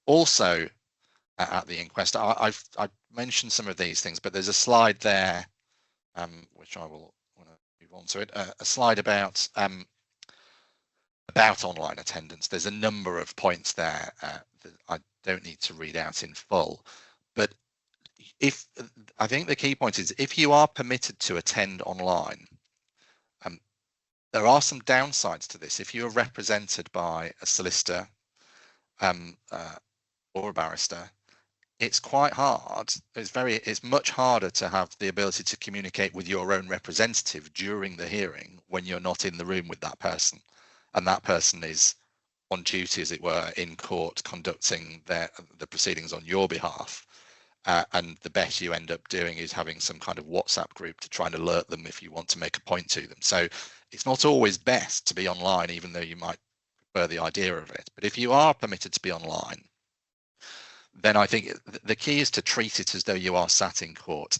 Also at the inquest, I've mentioned some of these things, but there's a slide there, which I will want to move on to it, a slide about online attendance. There's a number of points there that I don't need to read out in full, but I think the key point is if you are permitted to attend online, there are some downsides to this. If you are represented by a solicitor or a barrister, it's quite hard. It's much harder to have the ability to communicate with your own representative during the hearing when you're not in the room with that person, and that person is on duty, as it were, in court conducting the proceedings on your behalf. And the best you end up doing is having some kind of WhatsApp group to try and alert them if you want to make a point to them. So it's not always best to be online, even though you might prefer the idea of it. But if you are permitted to be online, then I think the key is to treat it as though you are sat in court.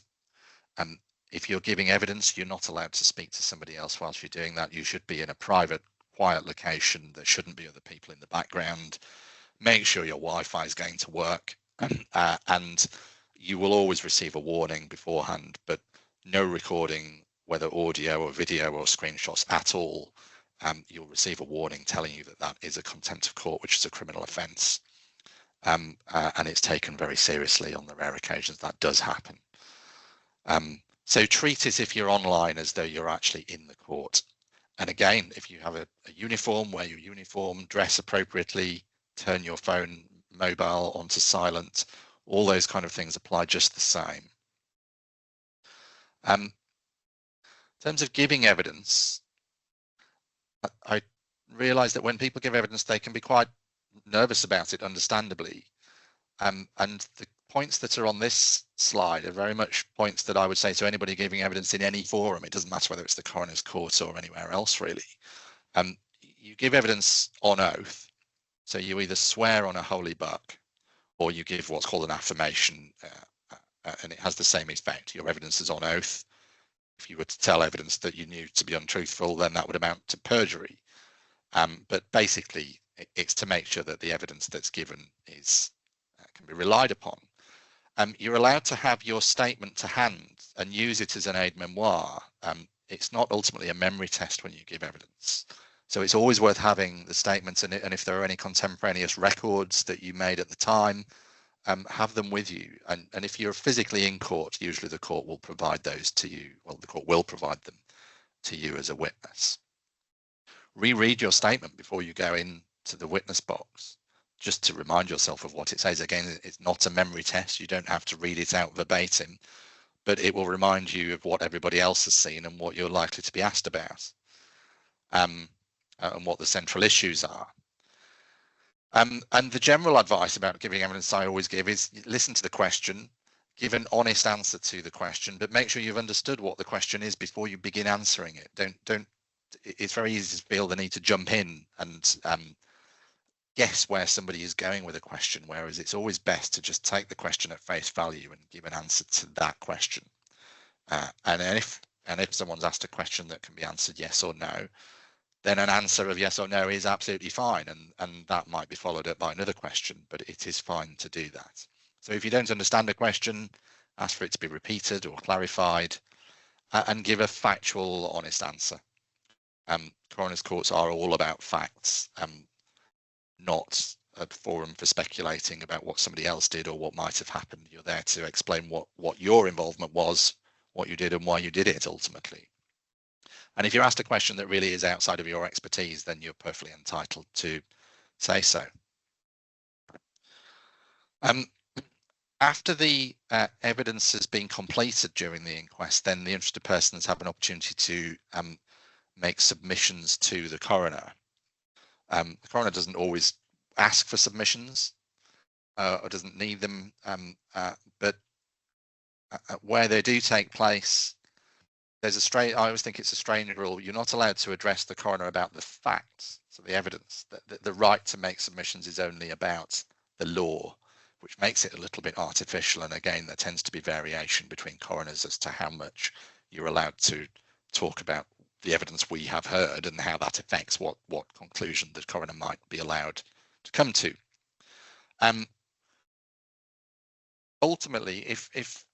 If you're giving evidence, you're not allowed to speak to somebody else whilst you're doing that. You should be in a private, quiet location. There shouldn't be other people in the background. Make sure your Wi-Fi is going to work, and you will always receive a warning beforehand, but no recording, whether audio or video or screenshots at all. You'll receive a warning telling you that that is a contempt of court, which is a criminal offence. And it's taken very seriously on the rare occasions that does happen. So treat it if you're online as though you're actually in the court. And again, if you have a uniform, wear your uniform, dress appropriately, turn your phone mobile onto silent, all those kind of things apply just the same. In terms of giving evidence, I realise that when people give evidence, they can be quite nervous about it, understandably. And the points that are on this slide are very much points that I would say to anybody giving evidence in any forum. It doesn't matter whether it's the coroner's court or anywhere else, really. You give evidence on oath. So you either swear on a holy book or you give what's called an affirmation, and it has the same effect. Your evidence is on oath. If you were to tell evidence that you knew to be untruthful, then that would amount to perjury. But basically, it's to make sure that the evidence that's given is can be relied upon. You're allowed to have your statement to hand and use it as an aide-memoire. It's not ultimately a memory test when you give evidence. So it's always worth having the statements, and if there are any contemporaneous records that you made at the time, have them with you. And if you're physically in court, usually the court will provide those to you. Well, the court will provide them to you as a witness. Reread your statement before you go into the witness box, just to remind yourself of what it says. Again, it's not a memory test. You don't have to read it out verbatim, but it will remind you of what everybody else has seen and what you're likely to be asked about, and what the central issues are. And the general advice about giving evidence I always give is listen to the question, give an honest answer to the question, but make sure you've understood what the question is before you begin answering it. Don't. It's very easy to feel the need to jump in and guess where somebody is going with a question, whereas it's always best to just take the question at face value and give an answer to that question. And if someone's asked a question that can be answered yes or no, then an answer of yes or no is absolutely fine, and that might be followed up by another question, but it is fine to do that. So if you don't understand a question, ask for it to be repeated or clarified, and give a factual, honest answer. Coroner's courts are all about facts, not a forum for speculating about what somebody else did or what might have happened. You're there to explain what your involvement was, what you did, and why you did it ultimately. And if you're asked a question that really is outside of your expertise, then you're perfectly entitled to say so. After the evidence has been completed during the inquest, then the interested persons have an opportunity to make submissions to the coroner. The coroner doesn't always ask for submissions or doesn't need them, but where they do take place, there's I always think it's a strange rule. You're not allowed to address the coroner about the facts, so the evidence. The right to make submissions is only about the law, which makes it a little bit artificial. And again, there tends to be variation between coroners as to how much you're allowed to talk about the evidence we have heard and how that affects what conclusion the coroner might be allowed to come to. Ultimately, if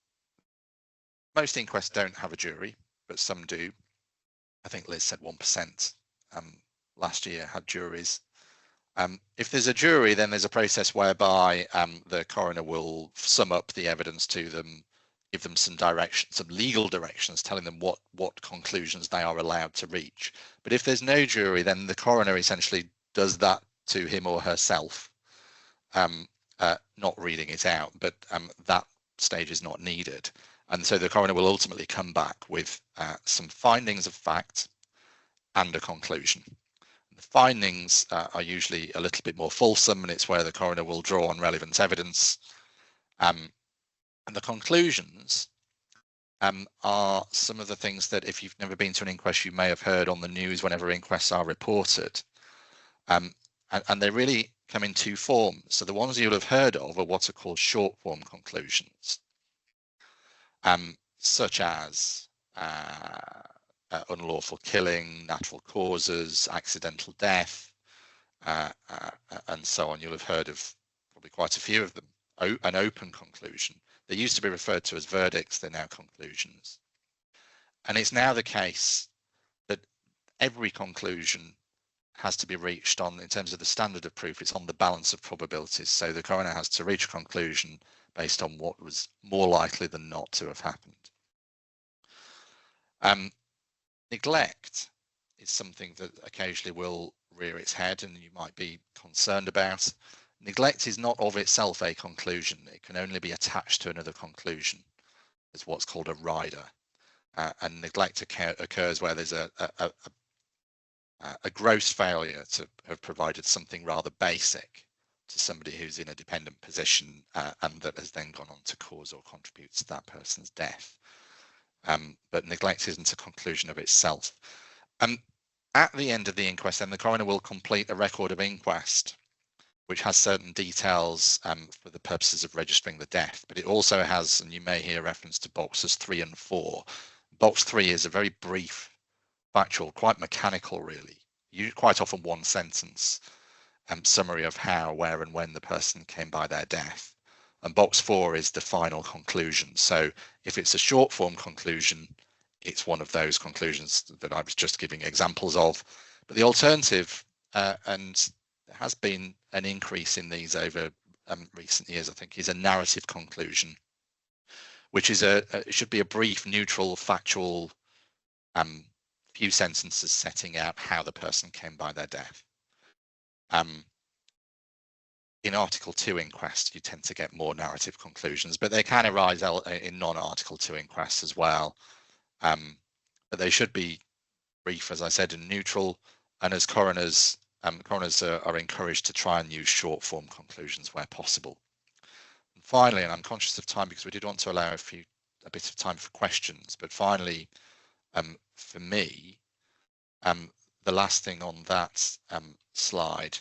most inquests don't have a jury, but some do. I think Liz said 1% last year had juries. If there's a jury, then there's a process whereby the coroner will sum up the evidence to them, give them some direction, some legal directions, telling them what conclusions they are allowed to reach. But if there's no jury, then the coroner essentially does that to him or herself, not reading it out, but that stage is not needed. And so the coroner will ultimately come back with some findings of fact and a conclusion. The findings are usually a little bit more fulsome, and it's where the coroner will draw on relevant evidence. And the conclusions are some of the things that, if you've never been to an inquest, you may have heard on the news whenever inquests are reported. And they really come in two forms. So the ones you'll have heard of are what are called short form conclusions. Such as unlawful killing, natural causes, accidental death, and so on. You'll have heard of probably quite a few of them. An open conclusion. They used to be referred to as verdicts, they're now conclusions. And it's now the case that every conclusion has to be reached on, in terms of the standard of proof, it's on the balance of probabilities. So the coroner has to reach a conclusion based on what was more likely than not to have happened. Neglect is something that occasionally will rear its head and you might be concerned about. Neglect is not of itself a conclusion. It can only be attached to another conclusion as what's called a rider. And neglect occurs where there's a gross failure to have provided something rather basic to somebody who's in a dependent position and that has then gone on to cause or contribute to that person's death. But neglect isn't a conclusion of itself. At the end of the inquest, then the coroner will complete a record of inquest, which has certain details for the purposes of registering the death. But it also has, and you may hear reference to boxes 3 and 4. Box 3 is a very brief, factual, quite mechanical, really. Quite often one sentence summary of how, where, and when the person came by their death. And box 4 is the final conclusion. So if it's a short form conclusion, it's one of those conclusions that I was just giving examples of. But the alternative, and there has been an increase in these over recent years, I think, is a narrative conclusion, which is it should be a brief, neutral, factual few sentences setting out how the person came by their death. In Article 2 inquests, you tend to get more narrative conclusions, but they can arise in non-Article 2 inquests as well. But they should be brief, as I said, and neutral. And as coroners, are encouraged to try and use short form conclusions where possible. And finally, and I'm conscious of time because we did want to allow a bit of time for questions, but finally, for me, the last thing on that slide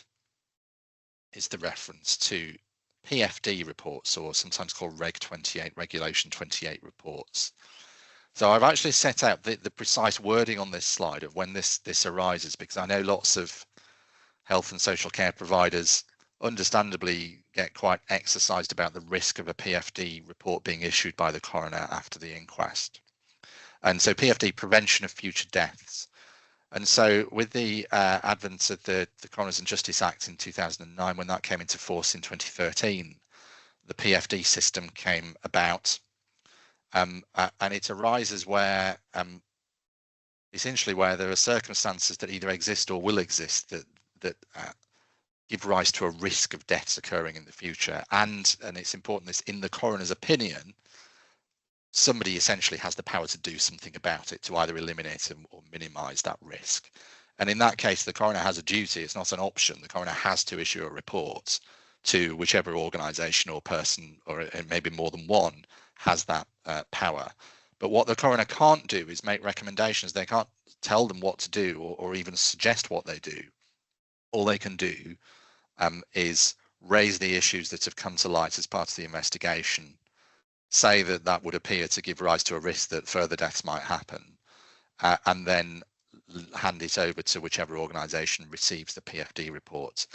is the reference to PFD reports, or sometimes called Reg 28, Regulation 28 reports. So I've actually set out the precise wording on this slide of when this arises, because I know lots of health and social care providers understandably get quite exercised about the risk of a PFD report being issued by the coroner after the inquest. And so PFD, prevention of future deaths. And so with the advent of the Coroners and Justice Act in 2009, when that came into force in 2013, the PFD system came about. And it arises where essentially where there are circumstances that either exist or will exist that give rise to a risk of deaths occurring in the future, and it's important this in the coroner's opinion, somebody essentially has the power to do something about it, to either eliminate or minimize that risk. And in that case, the coroner has a duty. It's not an option. The coroner has to issue a report to whichever organization or person, or it may be more than one, has that power. But what the coroner can't do is make recommendations. They can't tell them what to do or even suggest what they do. All they can do is raise the issues that have come to light as part of the investigation, say that that would appear to give rise to a risk that further deaths might happen, and then hand it over to whichever organisation receives the PFD report.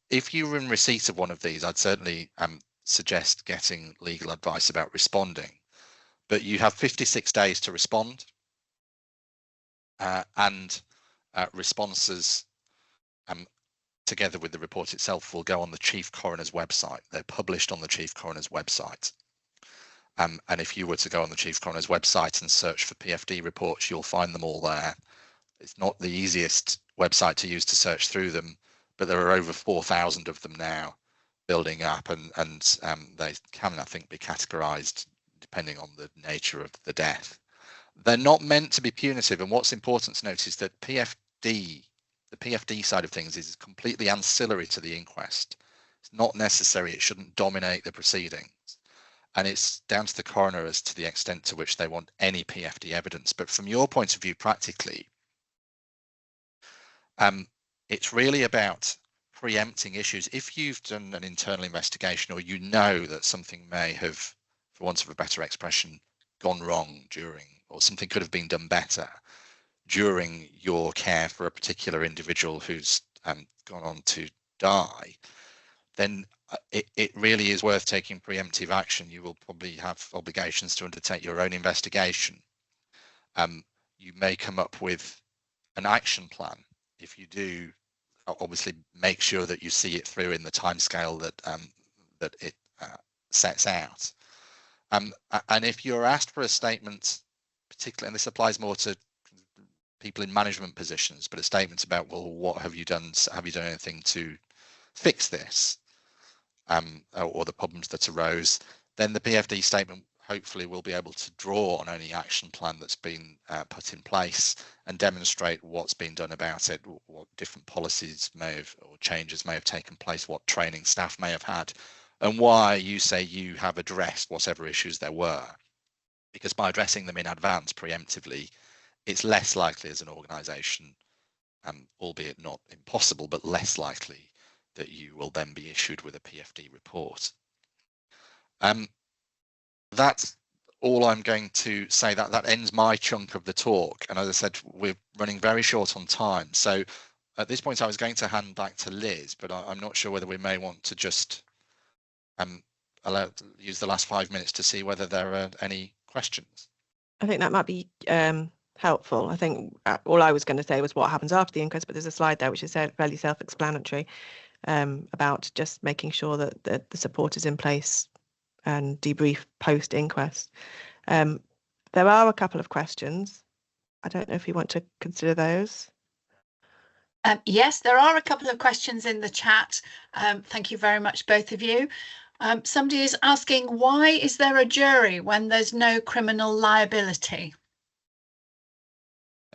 If you were in receipt of one of these, I'd certainly suggest getting legal advice about responding. But you have 56 days to respond, and responses together with the report itself will go on the Chief Coroner's website. They're published on the Chief Coroner's website. And if you were to go on the Chief Coroner's website and search for PFD reports, you'll find them all there. It's not the easiest website to use to search through them, but there are over 4,000 of them now building up, and they can, I think, be categorized depending on the nature of the death. They're not meant to be punitive, and what's important to note is that the PFD side of things is completely ancillary to the inquest. It's not necessary. It shouldn't dominate the proceedings. And it's down to the coroner as to the extent to which they want any PFD evidence. But from your point of view, practically, it's really about preempting issues. If you've done an internal investigation, or you know that something may have, for want of a better expression, gone wrong during, or something could have been done better during your care for a particular individual who's gone on to die, then it really is worth taking preemptive action. You will probably have obligations to undertake your own investigation. You may come up with an action plan. If you do, obviously make sure that you see it through in the timescale that it sets out. And if you're asked for a statement, particularly, and this applies more to people in management positions, but a statement about, well, what have you done? Have you done anything to fix this, or the problems that arose? Then the PFD statement hopefully will be able to draw on any action plan that's been put in place and demonstrate what's been done about it, what different policies may have, or changes may have taken place, what training staff may have had, and why you say you have addressed whatever issues there were. Because by addressing them in advance preemptively, it's less likely as an organisation, albeit not impossible, but less likely that you will then be issued with a PFD report. That's all I'm going to say. That ends my chunk of the talk. And as I said, we're running very short on time. So at this point, I was going to hand back to Liz, but I'm not sure whether we may want to just use the last 5 minutes to see whether there are any questions. I think that might be helpful. I think all I was going to say was what happens after the inquest, but there's a slide there which is fairly self-explanatory about just making sure that the support is in place and debrief post-inquest. There are a couple of questions. I don't know if you want to consider those. Yes, there are a couple of questions in the chat. Thank you very much, both of you. Somebody is asking, why is there a jury when there's no criminal liability?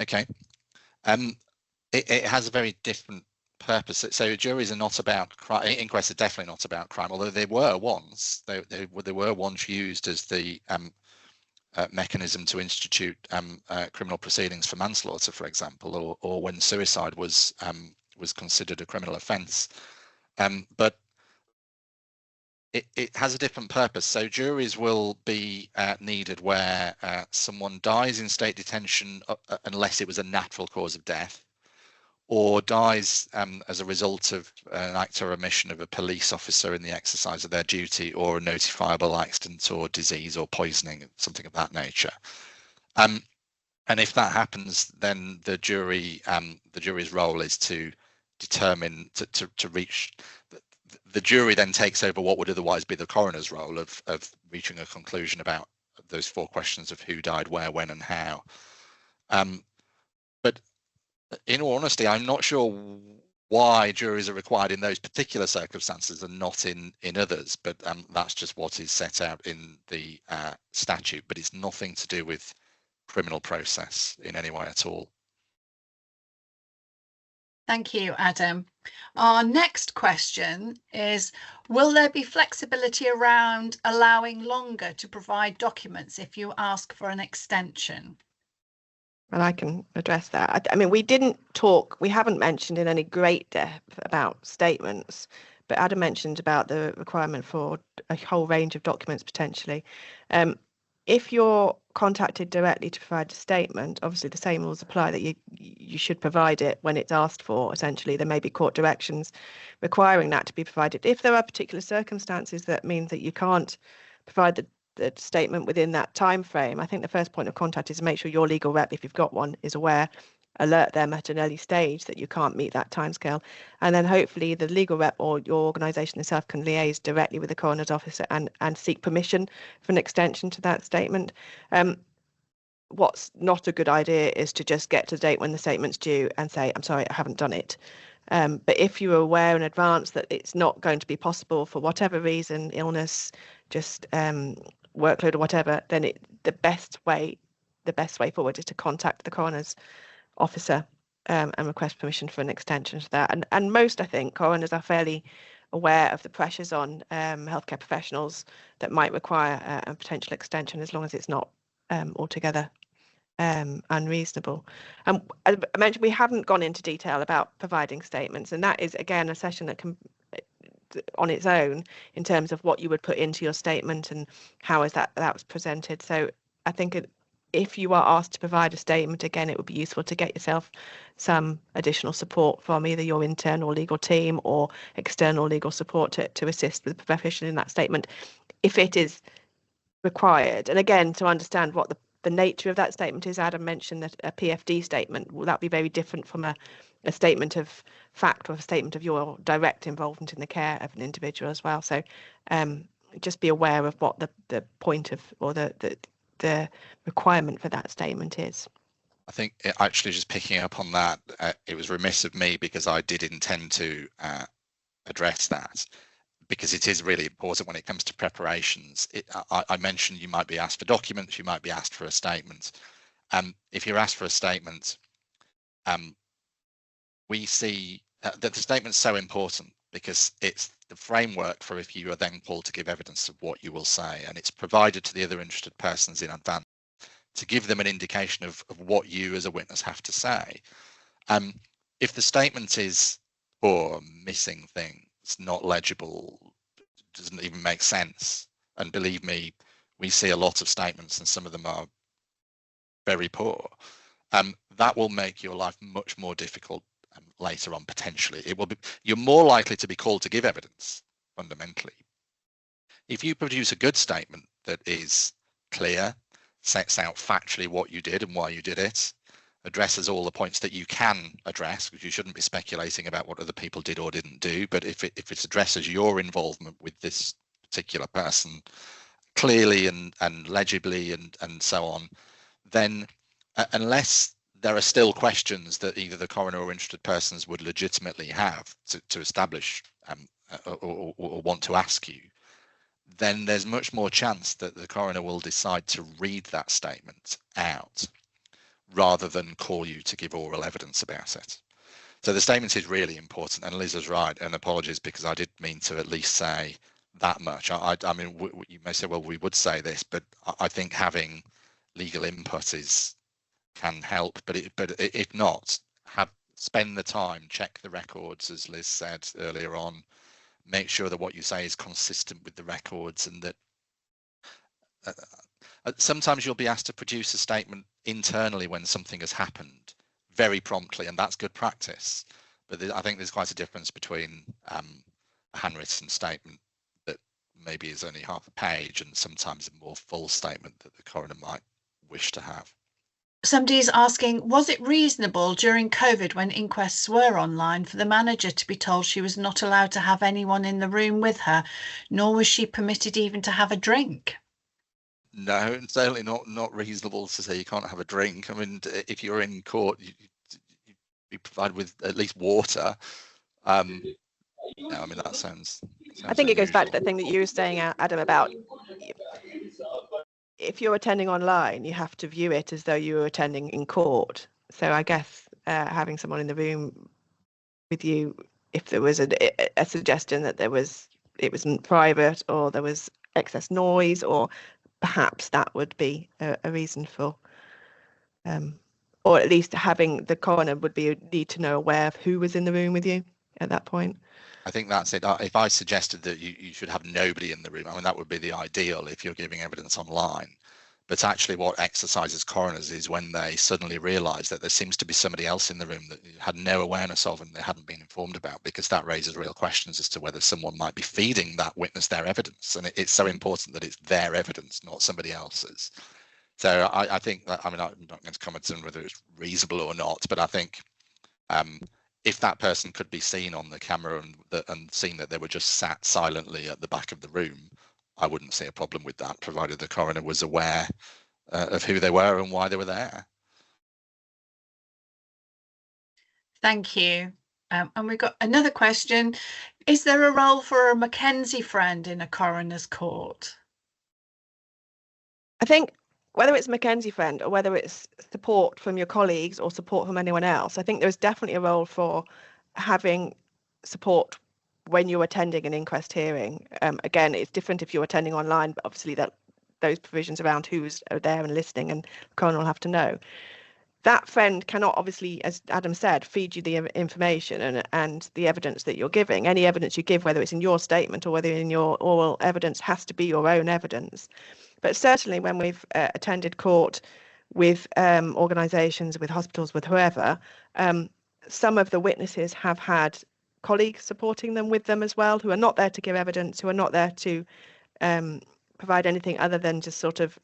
Okay. It has a very different purpose. So juries are not about crime. Inquests are definitely not about crime, although they were once. They were once used as the mechanism to institute criminal proceedings for manslaughter, for example, or when suicide was considered a criminal offence. But it has a different purpose. So juries will be needed where someone dies in state detention unless it was a natural cause of death, or dies as a result of an act or omission of a police officer in the exercise of their duty, or a notifiable accident or disease or poisoning, something of that nature. And if that happens, then the jury's role is to determine, to reach, the jury then takes over what would otherwise be the coroner's role of reaching a conclusion about those 4 questions of who died, where, when, and how. But in all honesty, I'm not sure why juries are required in those particular circumstances and not in others, but that's just what is set out in the statute, but it's nothing to do with criminal process in any way at all. Thank you, Adam. Our next question is, will there be flexibility around allowing longer to provide documents if you ask for an extension? And I can address that. I mean, we haven't mentioned in any great depth about statements, but Adam mentioned about the requirement for a whole range of documents potentially. If you're contacted directly to provide a statement, obviously the same rules apply, that you should provide it when it's asked for. Essentially, there may be court directions requiring that to be provided. If there are particular circumstances that mean that you can't provide the statement within that time frame, I think the first point of contact is to make sure your legal rep, if you've got one, is aware, alert them at an early stage that you can't meet that timescale, and then hopefully the legal rep or your organisation itself can liaise directly with the coroner's officer and seek permission for an extension to that statement. What's not a good idea is to just get to the date when the statement's due and say, I'm sorry, I haven't done it. But if you're aware in advance that it's not going to be possible for whatever reason, illness, just workload or whatever, then the best way forward is to contact the coroner's officer and request permission for an extension to that. And most, I think, coroners are fairly aware of the pressures on healthcare professionals that might require a potential extension, as long as it's not altogether unreasonable. As I mentioned, we haven't gone into detail about providing statements, and that is again a session that can on its own in terms of what you would put into your statement and how is that was presented. So I think if you are asked to provide a statement, again, it would be useful to get yourself some additional support from either your internal legal team or external legal support to assist with the profession in that statement if it is required. And again, to understand what the nature of that statement is, Adam mentioned that a PFD statement, will that be very different from a statement of fact or a statement of your direct involvement in the care of an individual as well. So just be aware of what the point of, or the requirement for that statement is. I think actually just picking up on that, it was remiss of me because I did intend to address that, because it is really important when it comes to preparations. I mentioned you might be asked for documents, you might be asked for a statement. If you're asked for a statement, we see that the statement's so important because it's the framework for if you are then called to give evidence of what you will say, and it's provided to the other interested persons in advance to give them an indication of what you as a witness have to say. If the statement is poor, missing things, not legible, doesn't even make sense, and believe me, we see a lot of statements and some of them are very poor, that will make your life much more difficult later on. Potentially it will be, you're more likely to be called to give evidence fundamentally if you produce a good statement that is clear, sets out factually what you did and why you did it, addresses all the points that you can address, because you shouldn't be speculating about what other people did or didn't do. But if it addresses your involvement with this particular person clearly and legibly and so on, then unless there are still questions that either the coroner or interested persons would legitimately have to establish or want to ask you, then there's much more chance that the coroner will decide to read that statement out rather than call you to give oral evidence about it. So the statement is really important, and Liz is right, and apologies because I did mean to at least say that much. I mean, you may say, well, we would say this, but I think having legal input can help, but if not, spend the time, check the records, as Liz said earlier on, make sure that what you say is consistent with the records, and that sometimes you'll be asked to produce a statement internally when something has happened very promptly, and that's good practice. But I think there's quite a difference between a handwritten statement that maybe is only half a page and sometimes a more full statement that the coroner might wish to have. Somebody's asking, was it reasonable during COVID, when inquests were online, for the manager to be told she was not allowed to have anyone in the room with her, nor was she permitted even to have a drink? No, it's certainly not reasonable to say you can't have a drink. I mean, if you're in court, you'd be provided with at least water. No, I mean, that sounds I think it goes back to the unusual. thing that you were saying, Adam, about if you're attending online, you have to view it as though you were attending in court. So I guess having someone in the room with you, if there was a suggestion that it wasn't private, or there was excess noise, or perhaps that would be a reason for, or at least having the coroner would need to know aware of who was in the room with you at that point. I think that's it. If I suggested that you should have nobody in the room, I mean, that would be the ideal if you're giving evidence online. But actually what exercises coroners is when they suddenly realise that there seems to be somebody else in the room that you had no awareness of and they hadn't been informed about, because that raises real questions as to whether someone might be feeding that witness their evidence. And it's so important that it's their evidence, not somebody else's. So I think that, I mean, I'm not going to comment on whether it's reasonable or not, but I think if that person could be seen on the camera and seen that they were just sat silently at the back of the room, I wouldn't see a problem with that, provided the coroner was aware of who they were and why they were there. Thank you. And we've got another question. Is there a role for a Mackenzie friend in a coroner's court? I think whether it's a Mackenzie friend or whether it's support from your colleagues or support from anyone else, I think there's definitely a role for having support when you're attending an inquest hearing. Again, it's different if you're attending online, but obviously those provisions around who's there and listening, and the coroner will have to know. That friend cannot, obviously, as Adam said, feed you the information and the evidence that you're giving. Any evidence you give, whether it's in your statement or whether in your oral evidence, has to be your own evidence. But certainly when we've attended court with organisations, with hospitals, with whoever, some of the witnesses have had colleagues supporting them with them as well, who are not there to give evidence, who are not there to provide anything other than just sort of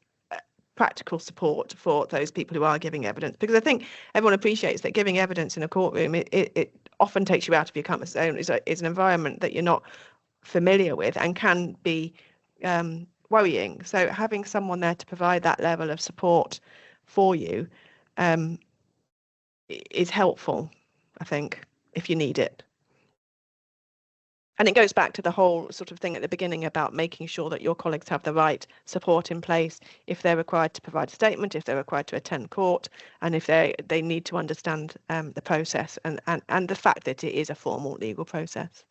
practical support for those people who are giving evidence. Because I think everyone appreciates that giving evidence in a courtroom, it often takes you out of your comfort zone. It's an environment that you're not familiar with and can be worrying. So having someone there to provide that level of support for you is helpful, I think, if you need it. And it goes back to the whole sort of thing at the beginning about making sure that your colleagues have the right support in place if they're required to provide a statement, if they're required to attend court, and if they need to understand the process and the fact that it is a formal legal process.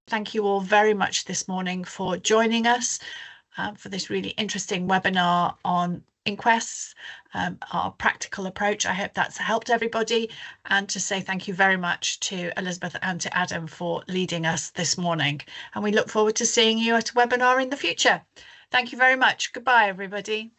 Thank you all very much this morning for joining us for this really interesting webinar on inquests, our practical approach. I hope that's helped everybody, and to say thank you very much to Elizabeth and to Adam for leading us this morning. And we look forward to seeing you at a webinar in the future. Thank you very much. Goodbye, everybody.